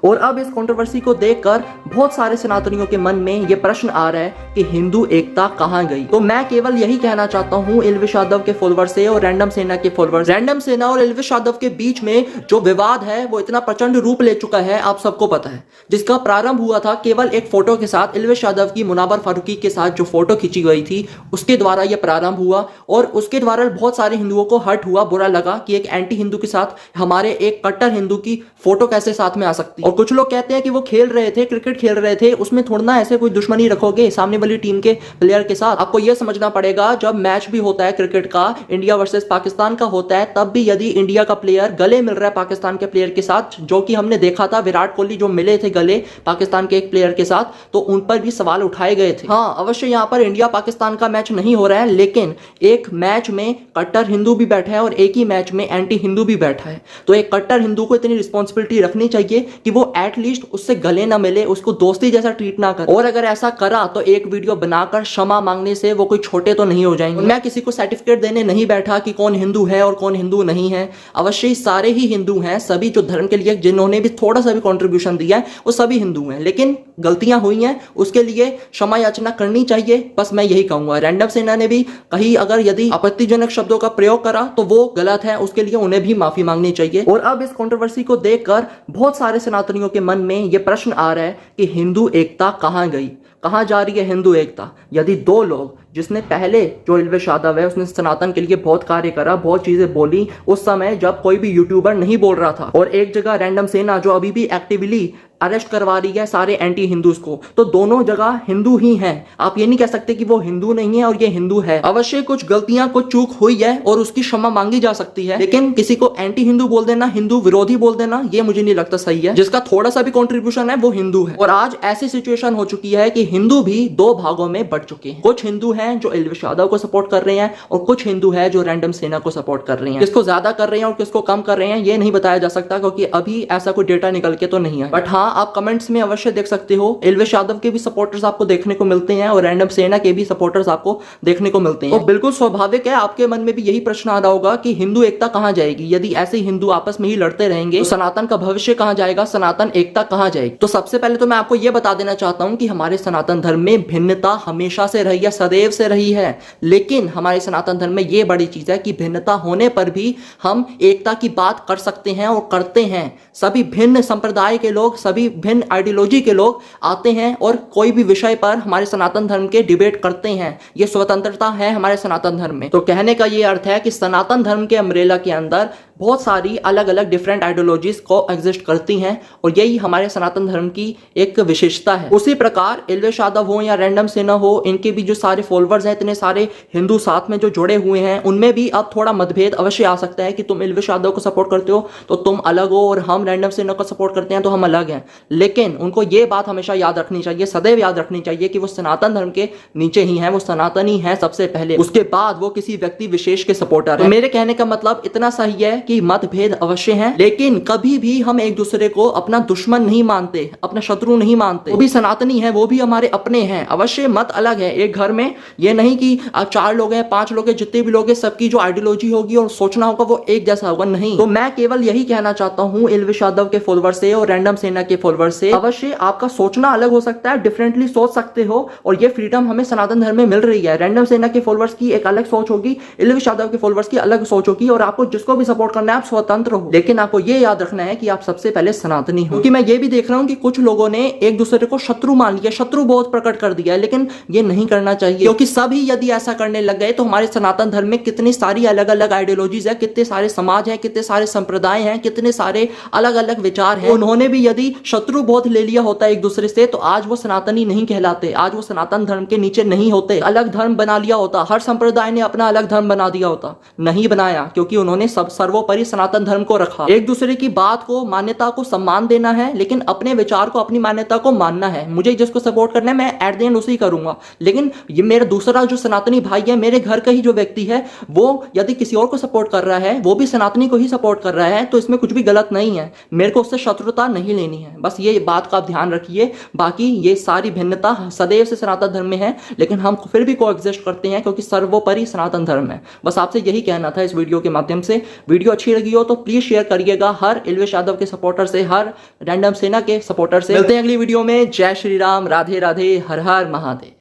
और अब इस कंट्रोवर्सी को देखकर बहुत सारे सनातनियों के मन में ये प्रश्न आ रहा है कि हिंदू एकता कहां गई। तो मैं केवल यही कहना चाहता हूं एल्विश यादव के फॉलोअर्स से और रैंडम सेना के फॉलोअर्स, रैंडम सेना और एल्विश यादव के बीच में जो विवाद है वो इतना प्रचंड रूप ले चुका है, आप सबको पता है, जिसका प्रारंभ हुआ था केवल एक फोटो के साथ। एल्विश यादव की मुनावर फारूकी के साथ जो फोटो खींची गई थी उसके द्वारा यह प्रारंभ हुआ और उसके द्वारा बहुत सारे हिंदुओं को हर्ट हुआ, बुरा लगा कि एक एंटी हिंदू के साथ हमारे एक कट्टर हिंदू की फोटो कैसे साथ में आ सकती है। और कुछ लोग कहते हैं कि वो खेल रहे थे, क्रिकेट खेल रहे थे, उसमें थोड़ा ना ऐसे कोई दुश्मनी रखोगे सामने वाली टीम के प्लेयर के साथ। आपको यह समझना पड़ेगा जब मैच भी होता है क्रिकेट का, इंडिया वर्सेस पाकिस्तान का होता है, तब भी यदि इंडिया का प्लेयर गले मिल रहा है पाकिस्तान के प्लेयर के साथ, जो कि हमने देखा था विराट कोहली जो मिले थे गले पाकिस्तान के एक प्लेयर के साथ, तो उन पर भी सवाल उठाए गए थे। हाँ, अवश्य यहां पर इंडिया पाकिस्तान का मैच नहीं हो रहा है, लेकिन एक मैच में कट्टर हिंदू भी बैठा है और एक ही मैच में एंटी हिंदू भी बैठा है। तो एक कट्टर हिंदू को इतनी रिस्पॉन्सिबिलिटी रखनी चाहिए कि वो एटलीस्ट उससे गले ना मिले, उसको दोस्ती जैसा ट्रीट ना करे, और अगर ऐसा करा तो एक वीडियो बनाकर क्षमा मांगने से वो कोई छोटे तो नहीं हो जाएंगे। मैं किसी को सर्टिफिकेट देने नहीं बैठा कि कौन हिंदू है और कौन हिंदू नहीं है। अवश्य सारे ही हिंदू हैं, सभी जो धर्म के लिए जिन्होंने भी थोड़ा सा भी कंट्रीब्यूशन दिया है वो सभी हिंदू हैं, लेकिन गलतियां हुई हैं उसके लिए क्षमा याचना करनी चाहिए। बस मैं यही कहूंगा। रैंडम सेना ने भी कहीं अगर यदि आपत्तिजनक शब्दों का प्रयोग करा तो वो गलत है, उसके लिए उन्हें भी माफी मांगनी चाहिए। और अब इस कंट्रोवर्सी को देखकर बहुत सारे सनातनियों के मन में यह प्रश्न आ रहा है कि हिंदू एकता कहां गई, कहां जा रही है हिंदू एकता। यदि दो लोग, जिसने पहले जो एल्विश यादव है उसने सनातन के लिए बहुत कार्य करा, बहुत चीजें बोली उस समय जब कोई भी यूट्यूबर नहीं बोल रहा था, और एक जगह रैंडम सेना जो अभी भी एक्टिवली अरेस्ट करवा रही है सारे एंटी हिंदूज को, तो दोनों जगह हिंदू ही हैं। आप ये नहीं कह सकते कि वो हिंदू नहीं है और ये हिंदू है। अवश्य कुछ गलतियां, कुछ चूक हुई है और उसकी क्षमा मांगी जा सकती है, लेकिन किसी को एंटी हिंदू बोल देना, हिंदू विरोधी बोल देना, ये मुझे नहीं लगता सही है। जिसका थोड़ा सा भी कंट्रीब्यूशन है वो हिंदू है। और आज ऐसी सिचुएशन हो चुकी है कि हिंदू भी दो भागों में बढ़ चुके हैं। कुछ हिंदू हैं जो एल्विश यादव को सपोर्ट कर रहे हैं और कुछ हिंदू है जो रैंडम सेना को सपोर्ट कर रहे हैं। किसको ज्यादा कर रहे हैं और किसको कम कर रहे हैं ये नहीं बताया जा सकता, क्योंकि अभी ऐसा कोई डेटा निकल के तो नहीं है। बट हाँ, आप कमेंट्स में अवश्य देख सकते हो एल्विश यादव के भी सपोर्टर्स आपको देखने को मिलते हैं और रैंडम सेना के भी सपोर्टर्स आपको देखने को मिलते हैं। तो बिल्कुल स्वाभाविक है आपके मन में भी यही प्रश्न आ रहा होगा कि हिंदू एकता कहां जाएगी। यदि ऐसे हिंदू आपस में ही लड़ते रहेंगे तो सनातन का भविष्य कहां जाएगा, सनातन एकता कहां जाएगी। तो सबसे पहले तो मैं आपको यह बता देना चाहता हूं कि हमारे सनातन धर्म में भिन्नता हमेशा से रही है, सदैव से रही है, लेकिन हमारे सनातन धर्म में यह बड़ी चीज है कि भिन्नता होने पर भी हम एकता की बात कर सकते हैं और करते हैं। सभी भिन्न संप्रदाय के लोग, सभी भिन्न आइडियोलॉजी के लोग आते हैं और कोई भी विषय पर हमारे सनातन धर्म के डिबेट करते हैं। ये स्वतंत्रता है हमारे सनातन धर्म में। तो कहने का ये अर्थ है कि सनातन धर्म के अम्ब्रेला के अंदर बहुत सारी अलग अलग डिफरेंट आइडियोलॉजीज को एग्जिस्ट करती हैं और यही हमारे सनातन धर्म की एक विशेषता है। उसी प्रकार एल्विश यादव हो या रैंडम सेना हो, इनके भी जो सारे फॉलोअर्स हैं, इतने सारे हिंदू साथ में जो जुड़े हुए हैं, उनमें भी अब थोड़ा मतभेद अवश्य आ सकता है कि तुम एल्विश यादव को सपोर्ट करते हो तो तुम अलग हो और हम रैंडम सेना को सपोर्ट करते हैं तो हम अलग हैं। लेकिन उनको ये बात हमेशा याद रखनी चाहिए, सदैव याद रखनी चाहिए कि वो सनातन धर्म के नीचे ही हैं, वो सनातनी हैं सबसे पहले, उसके बाद वो किसी व्यक्ति विशेष के सपोर्टर हैं। मेरे कहने का मतलब इतना सही है कि मतभेद अवश्य हैं, लेकिन कभी भी हम एक दूसरे को अपना दुश्मन नहीं मानते, अपना शत्रु नहीं मानते। वो भी सनातनी है, वो भी हमारे अपने हैं। अवश्य मत अलग है एक घर में, ये नहीं कि 4 लोग हैं, 5 लोग हैं, जितने भी लोग हैं, सबकी जो आइडियोलॉजी होगी और सोचना होगा वो एक जैसा होगा, नहीं। तो मैं केवल यही कहना चाहता हूं एल्विश यादव के फॉलोअर से और रैंडम सेना के फॉलोअर से, अवश्य आपका सोचना अलग हो सकता है, डिफरेंटली सोच सकते हो और ये फ्रीडम हमें सनातन धर्म में मिल रही है। रैंडम सेना के फॉलोअर्स की एक अलग सोच होगी, एल्विश यादव के फॉलोअर्स की अलग सोच होगी और आपको जिसको भी सपोर्ट करना है आप स्वतंत्र हो, लेकिन आपको ये याद रखना है कि आप सबसे पहले सनातनी हो। क्योंकि मैं ये भी देख रहा हूं कि कुछ लोगों ने एक दूसरे को शत्रु मान लिया, शत्रु बहुत प्रकट कर दिया है, लेकिन ये नहीं करना चाहिए, क्योंकि सभी यदि ऐसा करने लग गए तो हमारे सनातन धर्म में कितनी सारी अलग अलग आइडियोलॉजीज है, कितने सारे समाज है, कितने सारे संप्रदाय हैं, कितने सारे अलग अलग विचार हैं। उन्होंने भी यदि शत्रु बहुत ले लिया होता है एक दूसरे से तो आज वो सनातनी नहीं कहलाते, आज वो सनातन धर्म के नीचे नहीं होते। अलग धर्म बना लिया होता, हर संप्रदाय ने अपना अलग धर्म बना दिया होता, नहीं बनाया, क्योंकि उन्होंने सब सर्वोपरि सनातन धर्म को रखा। एक दूसरे की बात को, मान्यता को सम्मान देना है, लेकिन अपने विचार को, अपनी मान्यता को मानना है। मुझे जिसको सपोर्ट करना है मैं एट द एंड उसी करूंगा, लेकिन ये मेरा दूसरा जो सनातनी भाई है, मेरे घर का ही जो व्यक्ति है, वो यदि किसी और को सपोर्ट कर रहा है, वो भी सनातनी को ही सपोर्ट कर रहा है, तो इसमें कुछ भी गलत नहीं है। मेरे को उससे शत्रुता नहीं लेनी है, बस ये बात का आप ध्यान रखिए। बाकी ये सारी भिन्नता सदैव से सनातन धर्म में है, लेकिन हम फिर भी कोएग्जिस्ट करते हैं क्योंकि सर्वोपरि सनातन धर्म है। बस आपसे यही कहना था इस वीडियो के माध्यम से। वीडियो अच्छी लगी हो तो प्लीज शेयर करिएगा हर एल्विश यादव के सपोर्टर से, हर रैंडम सेना के सपोर्टर से। मिलते हैं अगली वीडियो में। जय श्री राम, राधे राधे, हर हर महादेव।